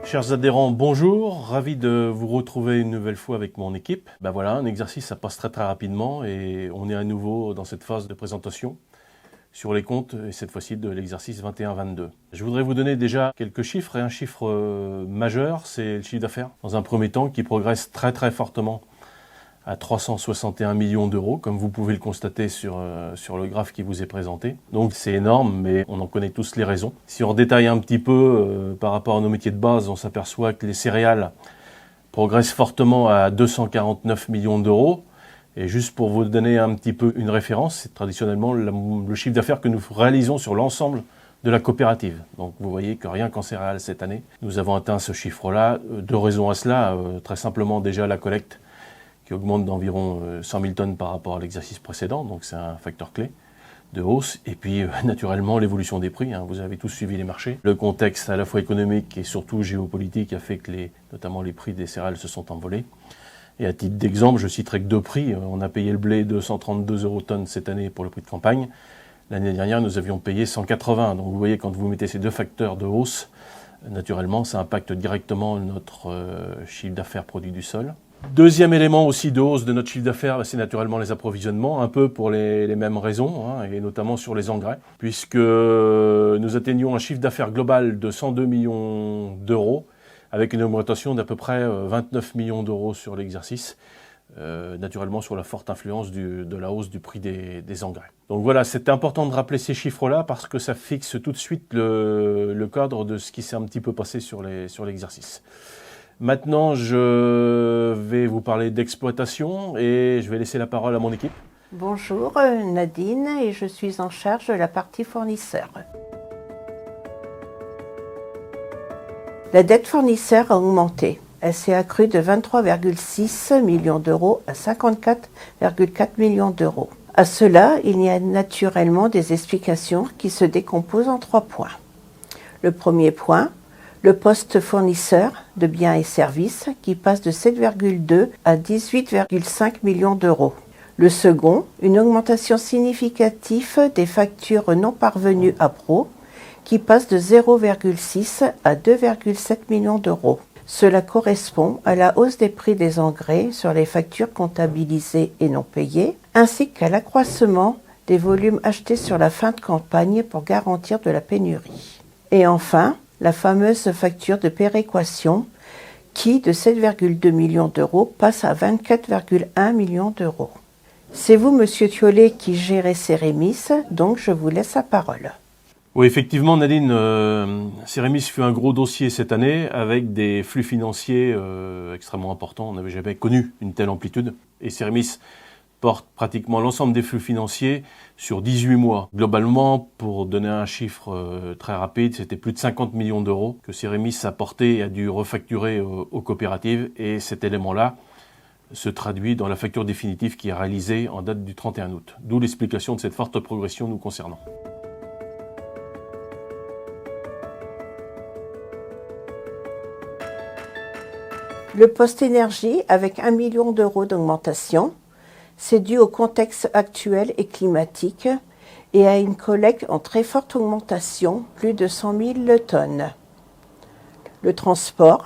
Chers adhérents, bonjour, ravi de vous retrouver une nouvelle fois avec mon équipe. Ben voilà, un exercice, ça passe très rapidement et on est à nouveau dans cette phase de présentation sur les comptes, et cette fois-ci de l'exercice 21-22. Je voudrais vous donner déjà quelques chiffres, et un chiffre majeur, c'est le chiffre d'affaires, dans un premier temps, qui progresse très fortement à 361 millions d'euros, comme vous pouvez le constater sur le graphe qui vous est présenté. Donc c'est énorme, mais on en connaît tous les raisons. Si on détaille un petit peu par rapport à nos métiers de base, on s'aperçoit que les céréales progressent fortement à 249 millions d'euros. Et juste pour vous donner un petit peu une référence, c'est traditionnellement le chiffre d'affaires que nous réalisons sur l'ensemble de la coopérative. Donc vous voyez que rien qu'en céréales cette année, nous avons atteint ce chiffre-là. Deux raisons à cela. Très simplement déjà la collecte qui augmente d'environ 100 000 tonnes par rapport à l'exercice précédent, donc c'est un facteur clé de hausse. Et puis naturellement l'évolution des prix, vous avez tous suivi les marchés. Le contexte à la fois économique et surtout géopolitique a fait que notamment les prix des céréales se sont envolés. Et à titre d'exemple, je citerai que deux prix. On a payé le blé 232 € tonne cette année pour le prix de campagne. L'année dernière, nous avions payé 180. Donc vous voyez, quand vous mettez ces deux facteurs de hausse, naturellement, ça impacte directement notre chiffre d'affaires produit du sol. Deuxième élément aussi de hausse de notre chiffre d'affaires, c'est naturellement les approvisionnements, un peu pour les mêmes raisons, et notamment sur les engrais, puisque nous atteignons un chiffre d'affaires global de 102 millions d'euros, avec une augmentation d'à peu près 29 millions d'euros sur l'exercice, naturellement sur la forte influence de la hausse du prix des engrais. Donc voilà, c'est important de rappeler ces chiffres-là parce que ça fixe tout de suite le cadre de ce qui s'est un petit peu passé sur l'exercice. Maintenant, je vais vous parler d'exploitation et je vais laisser la parole à mon équipe. Bonjour, Nadine, et je suis en charge de la partie fournisseur. La dette fournisseur a augmenté. Elle s'est accrue de 23,6 millions d'euros à 54,4 millions d'euros. À cela, il y a naturellement des explications qui se décomposent en 3 points. Le premier point, le poste fournisseur de biens et services qui passe de 7,2 à 18,5 millions d'euros. Le second, une augmentation significative des factures non parvenues à Pro qui passe de 0,6 à 2,7 millions d'euros. Cela correspond à la hausse des prix des engrais sur les factures comptabilisées et non payées, ainsi qu'à l'accroissement des volumes achetés sur la fin de campagne pour garantir de la pénurie. Et enfin, la fameuse facture de péréquation qui, de 7,2 millions d'euros, passe à 24,1 millions d'euros. C'est vous, Monsieur Thiollet, qui gérez Cérémis, donc je vous laisse la parole. Oui, effectivement, Nadine, Cérémis fut un gros dossier cette année avec des flux financiers extrêmement importants. On n'avait jamais connu une telle amplitude. Et Cérémis porte pratiquement l'ensemble des flux financiers sur 18 mois. Globalement, pour donner un chiffre très rapide, c'était plus de 50 millions d'euros que Cérémis a porté et a dû refacturer aux coopératives. Et cet élément-là se traduit dans la facture définitive qui est réalisée en date du 31 août. D'où l'explication de cette forte progression nous concernant. Le poste énergie, avec 1 million d'euros d'augmentation, c'est dû au contexte actuel et climatique et à une collecte en très forte augmentation, plus de 100 000 tonnes. Le transport,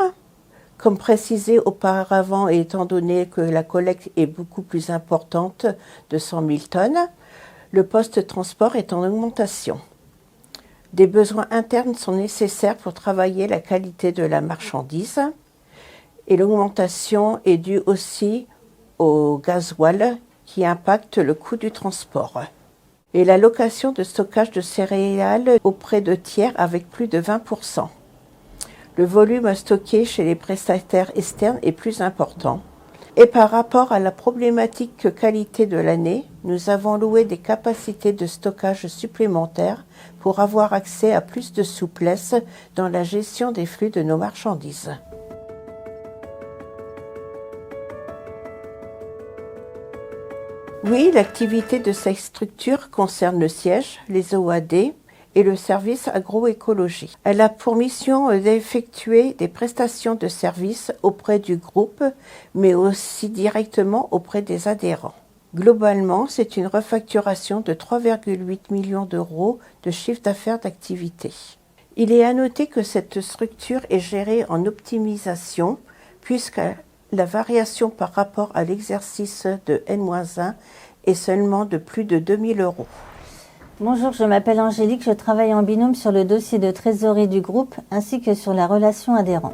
comme précisé auparavant et étant donné que la collecte est beaucoup plus importante de 100 000 tonnes, le poste transport est en augmentation. Des besoins internes sont nécessaires pour travailler la qualité de la marchandise. Et l'augmentation est due aussi au gasoil qui impacte le coût du transport. Et la location de stockage de céréales auprès de tiers avec plus de 20%. Le volume stocké chez les prestataires externes est plus important. Et par rapport à la problématique qualité de l'année, nous avons loué des capacités de stockage supplémentaires pour avoir accès à plus de souplesse dans la gestion des flux de nos marchandises. Oui, l'activité de cette structure concerne le siège, les OAD et le service agroécologie. Elle a pour mission d'effectuer des prestations de services auprès du groupe, mais aussi directement auprès des adhérents. Globalement, c'est une refacturation de 3,8 millions d'euros de chiffre d'affaires d'activité. Il est à noter que cette structure est gérée en optimisation, puisque la variation par rapport à l'exercice de N-1 est seulement de plus de 2 000 €. Bonjour, je m'appelle Angélique, je travaille en binôme sur le dossier de trésorerie du groupe ainsi que sur la relation adhérent.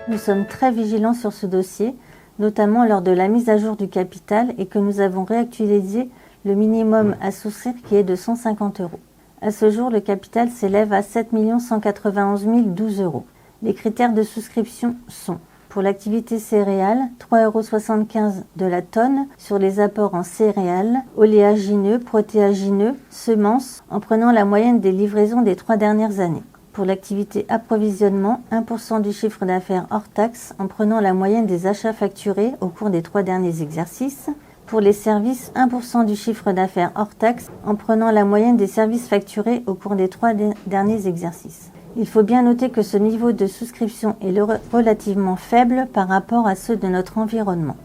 Nous sommes très vigilants sur ce dossier, notamment lors de la mise à jour du capital et que nous avons réactualisé le minimum à souscrire qui est de 150 €. À ce jour, le capital s'élève à 7 191 012 €. Les critères de souscription sont: pour l'activité céréales, 3,75 € de la tonne sur les apports en céréales, oléagineux, protéagineux, semences, en prenant la moyenne des livraisons des 3 dernières années. Pour l'activité approvisionnement, 1% du chiffre d'affaires hors taxe en prenant la moyenne des achats facturés au cours des 3 derniers exercices. Pour les services, 1% du chiffre d'affaires hors taxe en prenant la moyenne des services facturés au cours des 3 derniers exercices. Il faut bien noter que ce niveau de souscription est relativement faible par rapport à ceux de notre environnement.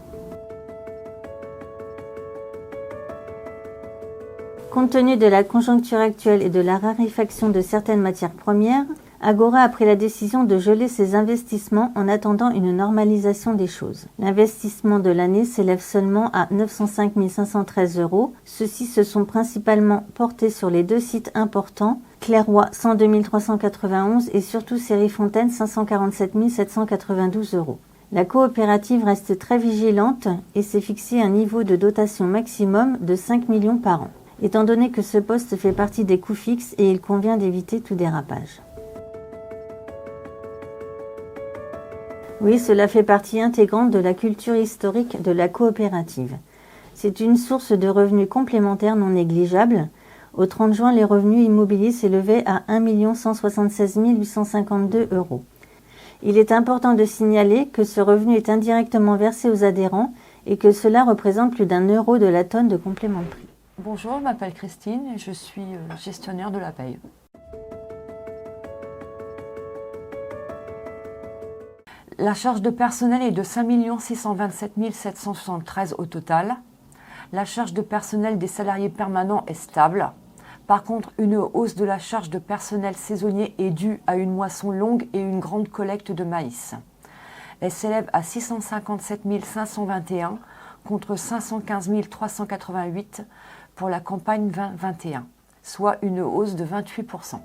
Compte tenu de la conjoncture actuelle et de la raréfaction de certaines matières premières, Agora a pris la décision de geler ses investissements en attendant une normalisation des choses. L'investissement de l'année s'élève seulement à 905 513 €. Ceux-ci se sont principalement portés sur les 2 sites importants, Clairoy 102 391 et surtout Série-Fontaine 547 792 €. La coopérative reste très vigilante et s'est fixé un niveau de dotation maximum de 5 millions par an, étant donné que ce poste fait partie des coûts fixes et il convient d'éviter tout dérapage. Oui, cela fait partie intégrante de la culture historique de la coopérative. C'est une source de revenus complémentaires non négligeable. Au 30 juin, les revenus immobiliers s'élevaient à 1 176 852 €. Il est important de signaler que ce revenu est indirectement versé aux adhérents et que cela représente plus d'1 € de la tonne de complément de prix. Bonjour, je m'appelle Christine et je suis gestionnaire de la paye. La charge de personnel est de 5 627 773 au total. La charge de personnel des salariés permanents est stable. Par contre, une hausse de la charge de personnel saisonnier est due à une moisson longue et une grande collecte de maïs. Elle s'élève à 657 521 contre 515 388 pour la campagne 2021, soit une hausse de 28%.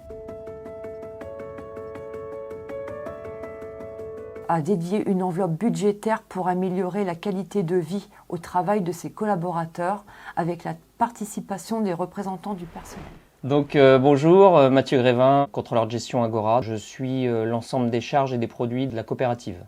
A dédié une enveloppe budgétaire pour améliorer la qualité de vie au travail de ses collaborateurs avec la participation des représentants du personnel. Donc bonjour, Mathieu Grévin, contrôleur de gestion Agora. Je suis l'ensemble des charges et des produits de la coopérative.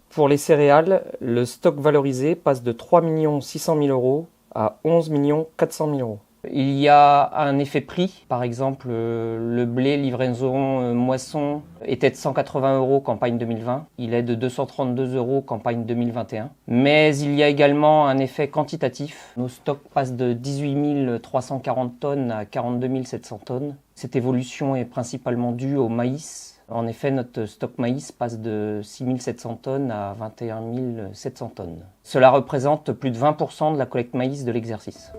Pour les céréales, le stock valorisé passe de 3 600 000 € à 11 400 000 €. Il y a un effet prix, par exemple le blé livraison moisson était de 180 € campagne 2020, il est de 232 € campagne 2021. Mais il y a également un effet quantitatif, nos stocks passent de 18 340 tonnes à 42 700 tonnes. Cette évolution est principalement due au maïs. En effet, notre stock maïs passe de 6 700 tonnes à 21 700 tonnes. Cela représente plus de 20% de la collecte maïs de l'exercice.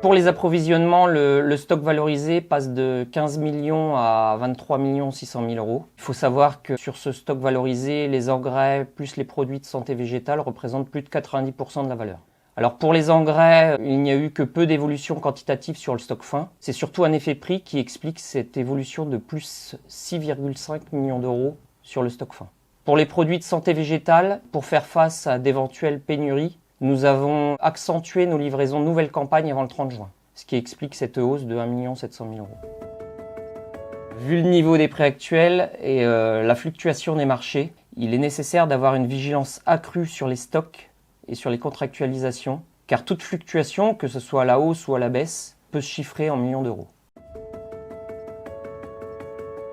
Pour les approvisionnements, le stock valorisé passe de 15 millions à 23 600 000 €. Il faut savoir que sur ce stock valorisé, les engrais plus les produits de santé végétale représentent plus de 90% de la valeur. Alors pour les engrais, il n'y a eu que peu d'évolution quantitative sur le stock fin. C'est surtout un effet prix qui explique cette évolution de plus 6,5 millions d'euros sur le stock fin. Pour les produits de santé végétale, pour faire face à d'éventuelles pénuries, nous avons accentué nos livraisons nouvelle campagne avant le 30 juin, ce qui explique cette hausse de 1 700 000 €. Vu le niveau des prix actuels et la fluctuation des marchés, il est nécessaire d'avoir une vigilance accrue sur les stocks et sur les contractualisations, car toute fluctuation, que ce soit à la hausse ou à la baisse, peut se chiffrer en millions d'euros.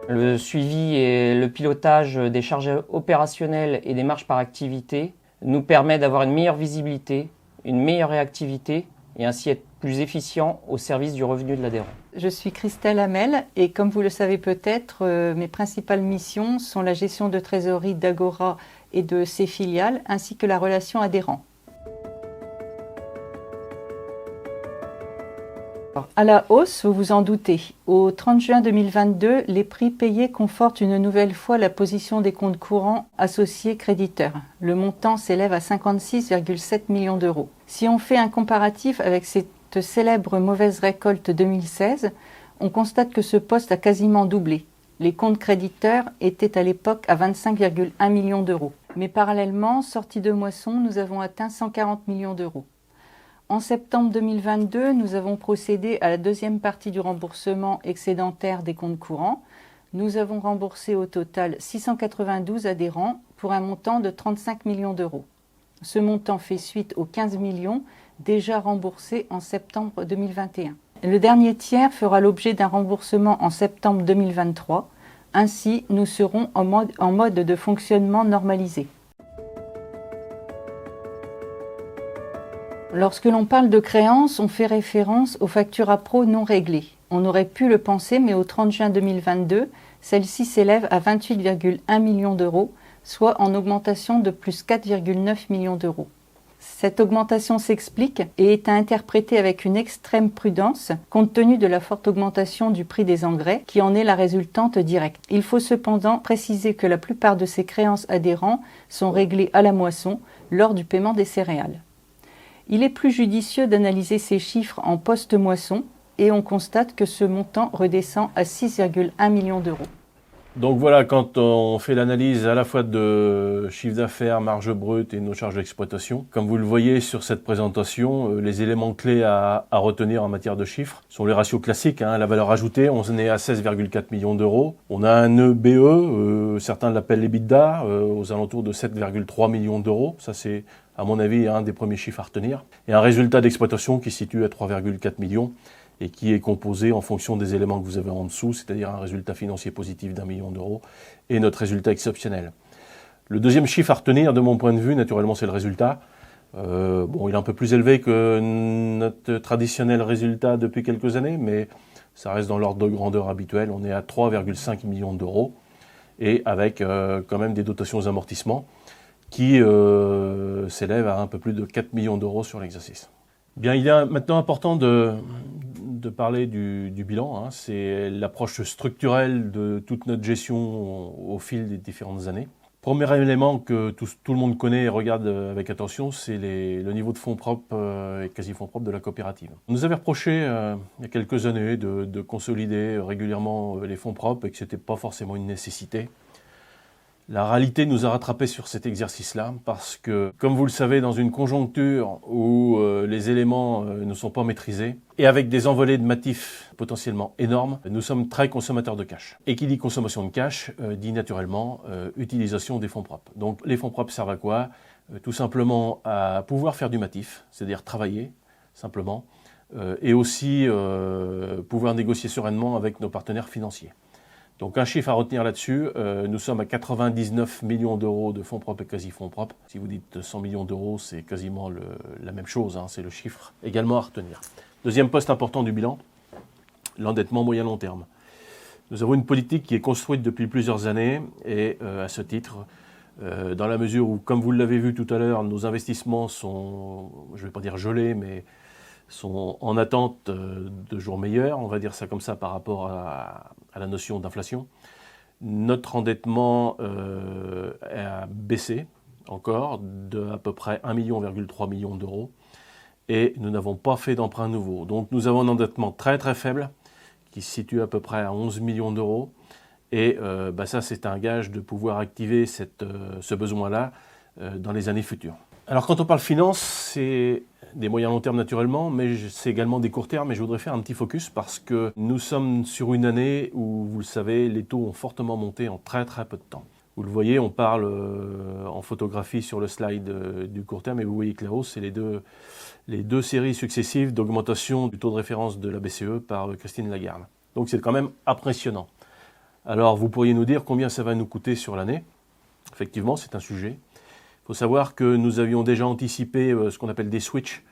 Le suivi et le pilotage des charges opérationnelles et des marges par activité nous permet d'avoir une meilleure visibilité, une meilleure réactivité et ainsi être plus efficient au service du revenu de l'adhérent. Je suis Christelle Hamel et comme vous le savez peut-être, mes principales missions sont la gestion de trésorerie d'Agora et de ses filiales ainsi que la relation adhérent. À la hausse, vous vous en doutez. Au 30 juin 2022, les prix payés confortent une nouvelle fois la position des comptes courants associés créditeurs. Le montant s'élève à 56,7 millions d'euros. Si on fait un comparatif avec cette célèbre mauvaise récolte 2016, on constate que ce poste a quasiment doublé. Les comptes créditeurs étaient à l'époque à 25,1 millions d'euros. Mais parallèlement, sortie de moisson, nous avons atteint 140 millions d'euros. En septembre 2022, nous avons procédé à la deuxième partie du remboursement excédentaire des comptes courants. Nous avons remboursé au total 692 adhérents pour un montant de 35 millions d'euros. Ce montant fait suite aux 15 millions déjà remboursés en septembre 2021. Le dernier tiers fera l'objet d'un remboursement en septembre 2023. Ainsi, nous serons en mode de fonctionnement normalisé. Lorsque l'on parle de créances, on fait référence aux factures APRO non réglées. On aurait pu le penser, mais au 30 juin 2022, celle-ci s'élève à 28,1 millions d'euros, soit en augmentation de plus 4,9 millions d'euros. Cette augmentation s'explique et est à interpréter avec une extrême prudence, compte tenu de la forte augmentation du prix des engrais, qui en est la résultante directe. Il faut cependant préciser que la plupart de ces créances adhérents sont réglées à la moisson, lors du paiement des céréales. Il est plus judicieux d'analyser ces chiffres en post-moisson et on constate que ce montant redescend à 6,1 millions d'euros. Donc voilà, quand on fait l'analyse à la fois de chiffre d'affaires, marge brute et nos charges d'exploitation, comme vous le voyez sur cette présentation, les éléments clés à retenir en matière de chiffres sont les ratios classiques. La valeur ajoutée, on est à 16,4 millions d'euros. On a un EBE, certains l'appellent l'EBITDA, aux alentours de 7,3 millions d'euros. Ça c'est, à mon avis, un des premiers chiffres à retenir. Et un résultat d'exploitation qui se situe à 3,4 millions. Et qui est composé en fonction des éléments que vous avez en dessous, c'est-à-dire un résultat financier positif d'1 million d'euros et notre résultat exceptionnel. Le deuxième chiffre à retenir, de mon point de vue, naturellement, c'est le résultat. Il est un peu plus élevé que notre traditionnel résultat depuis quelques années, mais ça reste dans l'ordre de grandeur habituel. On est à 3,5 millions d'euros et avec quand même des dotations aux amortissements qui s'élèvent à un peu plus de 4 millions d'euros sur l'exercice. Bien, il est maintenant important de parler du bilan. C'est l'approche structurelle de toute notre gestion au fil des différentes années. Premier élément que tout le monde connaît et regarde avec attention, c'est le niveau de fonds propres et quasi-fonds propres de la coopérative. On nous avait reproché il y a quelques années de consolider régulièrement les fonds propres et que ce n'était pas forcément une nécessité. La réalité nous a rattrapés sur cet exercice-là parce que, comme vous le savez, dans une conjoncture où les éléments ne sont pas maîtrisés et avec des envolées de matifs potentiellement énormes, nous sommes très consommateurs de cash. Et qui dit consommation de cash dit naturellement utilisation des fonds propres. Donc les fonds propres servent à quoi ? Tout simplement à pouvoir faire du matif, c'est-à-dire travailler simplement, et aussi pouvoir négocier sereinement avec nos partenaires financiers. Donc un chiffre à retenir là-dessus, nous sommes à 99 millions d'euros de fonds propres et quasi-fonds propres. Si vous dites 100 millions d'euros, c'est quasiment la même chose, c'est le chiffre également à retenir. Deuxième poste important du bilan, l'endettement moyen-long terme. Nous avons une politique qui est construite depuis plusieurs années et à ce titre, dans la mesure où, comme vous l'avez vu tout à l'heure, nos investissements sont, je ne vais pas dire gelés, mais sont en attente de jours meilleurs, on va dire ça comme ça par rapport à la notion d'inflation. Notre endettement a baissé encore de à peu près 1,3 million d'euros et nous n'avons pas fait d'emprunt nouveau. Donc nous avons un endettement très très faible qui se situe à peu près à 11 millions d'euros et ça c'est un gage de pouvoir activer ce besoin-là dans les années futures. Alors quand on parle finance, c'est des moyens long terme naturellement, mais c'est également des courts termes et je voudrais faire un petit focus parce que nous sommes sur une année où, vous le savez, les taux ont fortement monté en très très peu de temps. Vous le voyez, on parle en photographie sur le slide du court terme et vous voyez que la hausse, c'est les deux séries successives d'augmentation du taux de référence de la BCE par Christine Lagarde. Donc c'est quand même impressionnant. Alors vous pourriez nous dire combien ça va nous coûter sur l'année. Effectivement, c'est un sujet. Il faut savoir que nous avions déjà anticipé ce qu'on appelle des switches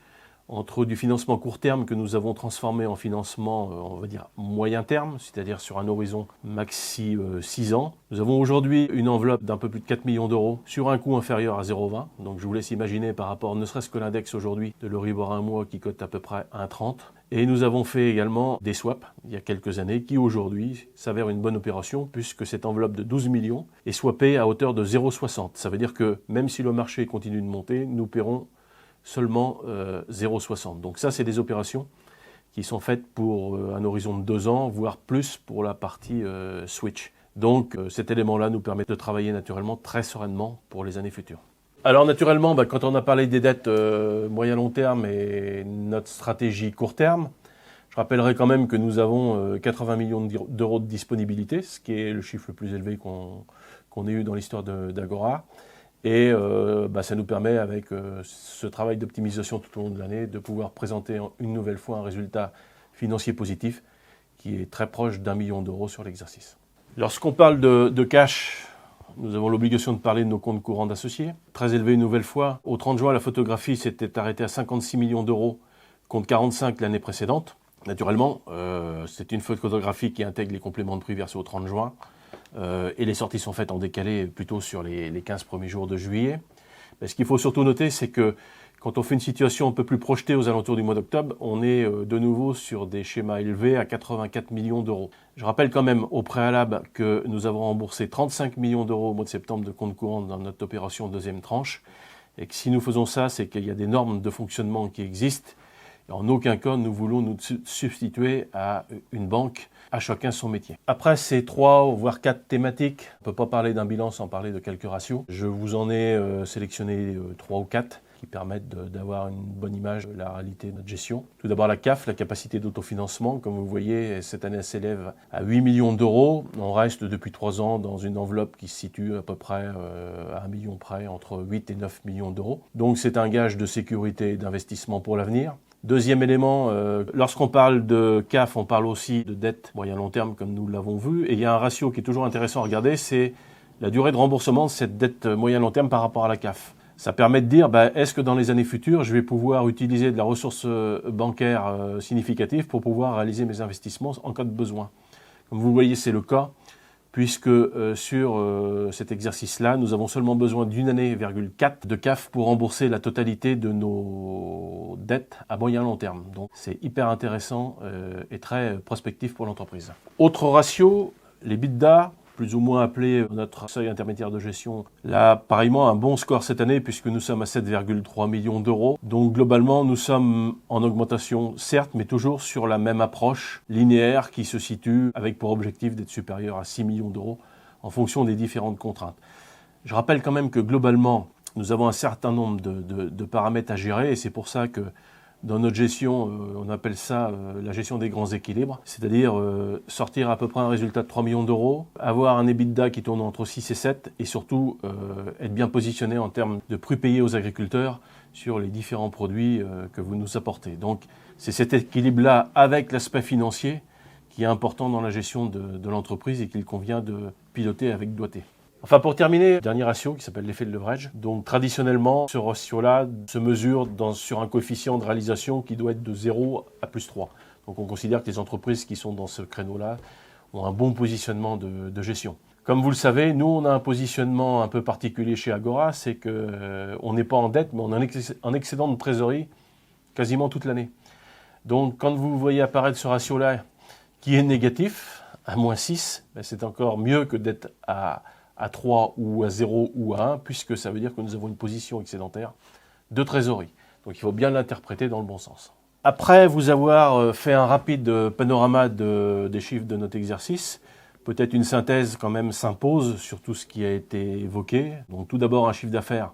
entre du financement court terme que nous avons transformé en financement, on va dire, moyen terme, c'est-à-dire sur un horizon maxi 6 ans. Nous avons aujourd'hui une enveloppe d'un peu plus de 4 millions d'euros sur un coût inférieur à 0,20. Donc je vous laisse imaginer par rapport, ne serait-ce que l'index aujourd'hui de l'Euribor 1 mois qui cote à peu près 1,30. Et nous avons fait également des swaps il y a quelques années qui aujourd'hui s'avèrent une bonne opération puisque cette enveloppe de 12 millions est swappée à hauteur de 0,60. Ça veut dire que même si le marché continue de monter, nous paierons seulement 0,60. Donc ça, c'est des opérations qui sont faites pour un horizon de 2 ans, voire plus pour la partie switch. Donc cet élément-là nous permet de travailler naturellement très sereinement pour les années futures. Alors naturellement, quand on a parlé des dettes moyen-long terme et notre stratégie court terme, je rappellerai quand même que nous avons 80 millions d'euros de disponibilité, ce qui est le chiffre le plus élevé qu'on ait eu dans l'histoire d'Agora. Et ça nous permet, avec ce travail d'optimisation tout au long de l'année, de pouvoir présenter une nouvelle fois un résultat financier positif qui est très proche d'1 million d'euros sur l'exercice. Lorsqu'on parle de cash, nous avons l'obligation de parler de nos comptes courants d'associés. Très élevé une nouvelle fois. Au 30 juin, la photographie s'était arrêtée à 56 millions d'euros contre 45 l'année précédente. Naturellement, c'est une photographie qui intègre les compléments de prix versés au 30 juin. Et les sorties sont faites en décalé plutôt sur les 15 premiers jours de juillet. Mais ce qu'il faut surtout noter, c'est que quand on fait une situation un peu plus projetée aux alentours du mois d'octobre, on est de nouveau sur des schémas élevés à 84 millions d'euros. Je rappelle quand même au préalable que nous avons remboursé 35 millions d'euros au mois de septembre de compte courant dans notre opération deuxième tranche. Et que si nous faisons ça, c'est qu'il y a des normes de fonctionnement qui existent. Et en aucun cas, nous voulons nous substituer à une banque. À chacun son métier. Après ces 3 voire 4 thématiques, on ne peut pas parler d'un bilan sans parler de quelques ratios. Je vous en ai sélectionné 3 ou 4 qui permettent d'avoir une bonne image de la réalité de notre gestion. Tout d'abord la CAF, la capacité d'autofinancement. Comme vous voyez, cette année elle s'élève à 8 millions d'euros. On reste depuis 3 ans dans une enveloppe qui se situe à peu près à 1 million près, entre 8 et 9 millions d'euros. Donc c'est un gage de sécurité et d'investissement pour l'avenir. Deuxième élément, lorsqu'on parle de CAF, on parle aussi de dette moyen-long terme comme nous l'avons vu. Et il y a un ratio qui est toujours intéressant à regarder, c'est la durée de remboursement de cette dette moyen-long terme par rapport à la CAF. Ça permet de dire, est-ce que dans les années futures, je vais pouvoir utiliser de la ressource bancaire significative pour pouvoir réaliser mes investissements en cas de besoin. Comme vous le voyez, c'est le cas, puisque sur cet exercice-là, nous avons seulement besoin d'une année, 4 de CAF pour rembourser la totalité de nos dettes à moyen long terme. Donc c'est hyper intéressant et très prospectif pour l'entreprise. Autre ratio, les EBITDA, plus ou moins appelé notre seuil intermédiaire de gestion. Là, pareillement, un bon score cette année puisque nous sommes à 7,3 millions d'euros. Donc globalement, nous sommes en augmentation, certes, mais toujours sur la même approche linéaire qui se situe avec pour objectif d'être supérieur à 6 millions d'euros en fonction des différentes contraintes. Je rappelle quand même que globalement, nous avons un certain nombre de paramètres à gérer et c'est pour ça que dans notre gestion, on appelle ça la gestion des grands équilibres, c'est-à-dire sortir à peu près un résultat de 3 millions d'euros, avoir un EBITDA qui tourne entre 6 et 7 et surtout être bien positionné en termes de prix payés aux agriculteurs sur les différents produits que vous nous apportez. Donc c'est cet équilibre-là avec l'aspect financier qui est important dans la gestion de l'entreprise et qu'il convient de piloter avec doigté. Enfin, pour terminer, dernier ratio qui s'appelle l'effet de leverage. Donc, traditionnellement, ce ratio-là se mesure sur un coefficient de réalisation qui doit être de 0 à plus 3. Donc, on considère que les entreprises qui sont dans ce créneau-là ont un bon positionnement de gestion. Comme vous le savez, nous, on a un positionnement un peu particulier chez Agora, c'est qu'on n'est pas en dette, mais on a un excédent de trésorerie quasiment toute l'année. Donc, quand vous voyez apparaître ce ratio-là qui est négatif, à moins 6, c'est encore mieux que d'être à 3 ou à 0 ou à 1, puisque ça veut dire que nous avons une position excédentaire de trésorerie. Donc il faut bien l'interpréter dans le bon sens. Après vous avoir fait un rapide panorama des chiffres de notre exercice, peut-être une synthèse quand même s'impose sur tout ce qui a été évoqué. Donc tout d'abord un chiffre d'affaires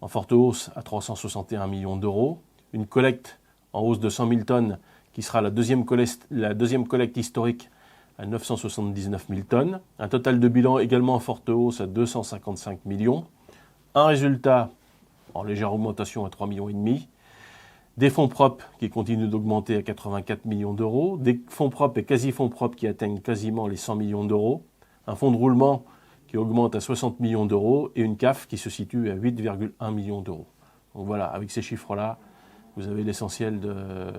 en forte hausse à 361 millions d'euros, une collecte en hausse de 100 000 tonnes qui sera la deuxième collecte historique à 979 000 tonnes, un total de bilan également en forte hausse à 255 millions, un résultat en légère augmentation à 3,5 millions, des fonds propres qui continuent d'augmenter à 84 millions d'euros, des fonds propres et quasi-fonds propres qui atteignent quasiment les 100 millions d'euros, un fonds de roulement qui augmente à 60 millions d'euros et une CAF qui se situe à 8,1 millions d'euros. Donc voilà, avec ces chiffres-là, vous avez l'essentiel de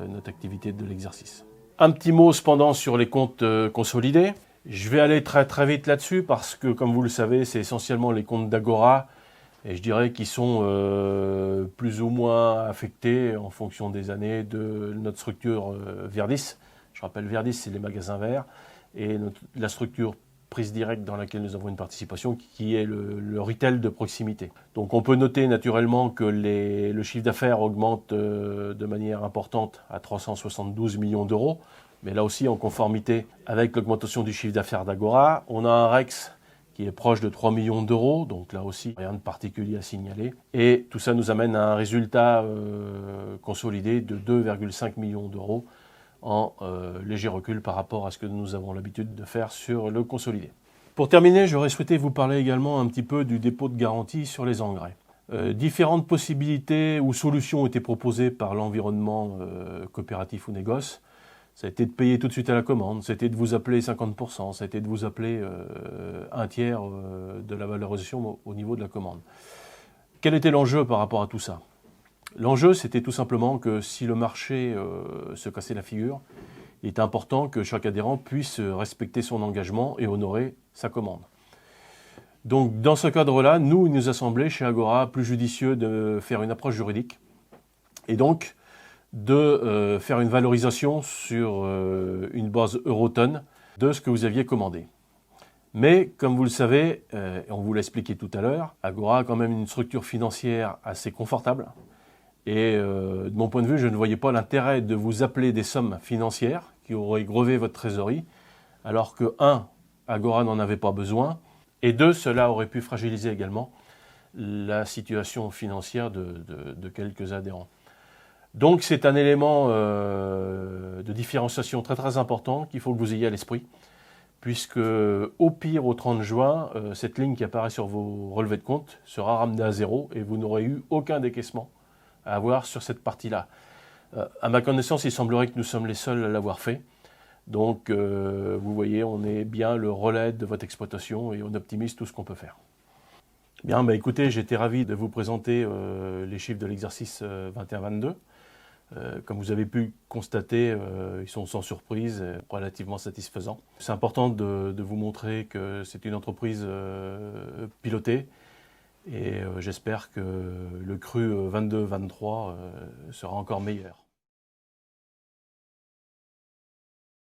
notre activité de l'exercice. Un petit mot cependant sur les comptes consolidés. Je vais aller très très vite là-dessus parce que, comme vous le savez, c'est essentiellement les comptes d'Agora et je dirais qu'ils sont plus ou moins affectés en fonction des années de notre structure Verdis. Je rappelle, Verdis, c'est les magasins verts et la structure prise directe dans laquelle nous avons une participation qui est le retail de proximité. Donc on peut noter naturellement que le chiffre d'affaires augmente de manière importante à 372 millions d'euros, mais là aussi en conformité avec l'augmentation du chiffre d'affaires d'Agora. On a un REX qui est proche de 3 millions d'euros, donc là aussi rien de particulier à signaler. Et tout ça nous amène à un résultat consolidé de 2,5 millions d'euros, en léger recul par rapport à ce que nous avons l'habitude de faire sur le consolidé. Pour terminer, j'aurais souhaité vous parler également un petit peu du dépôt de garantie sur les engrais. Différentes possibilités ou solutions ont été proposées par l'environnement coopératif ou négoce. Ça a été de payer tout de suite à la commande, ça a été de vous appeler 50%, ça a été de vous appeler un tiers de la valorisation au niveau de la commande. Quel était l'enjeu par rapport à tout ça ? L'enjeu, c'était tout simplement que si le marché se cassait la figure, il est important que chaque adhérent puisse respecter son engagement et honorer sa commande. Donc, dans ce cadre-là, il nous a semblé, chez Agora, plus judicieux de faire une approche juridique et donc de faire une valorisation sur une base eurotonne de ce que vous aviez commandé. Mais, comme vous le savez, et on vous l'a expliqué tout à l'heure, Agora a quand même une structure financière assez confortable. Et de mon point de vue, je ne voyais pas l'intérêt de vous appeler des sommes financières qui auraient grevé votre trésorerie, alors que, 1, Agora n'en avait pas besoin, et 2, cela aurait pu fragiliser également la situation financière de quelques adhérents. Donc c'est un élément de différenciation très très important qu'il faut que vous ayez à l'esprit, puisque au pire, au 30 juin, cette ligne qui apparaît sur vos relevés de compte sera ramenée à zéro et vous n'aurez eu aucun décaissement à avoir sur cette partie-là. À ma connaissance, il semblerait que nous sommes les seuls à l'avoir fait. Donc, vous voyez, on est bien le relais de votre exploitation et on optimise tout ce qu'on peut faire. Bien, écoutez, j'étais ravi de vous présenter les chiffres de l'exercice 21-22. Comme vous avez pu constater, ils sont sans surprise, relativement satisfaisants. C'est important de vous montrer que c'est une entreprise pilotée. Et j'espère que le cru 22-23 sera encore meilleur.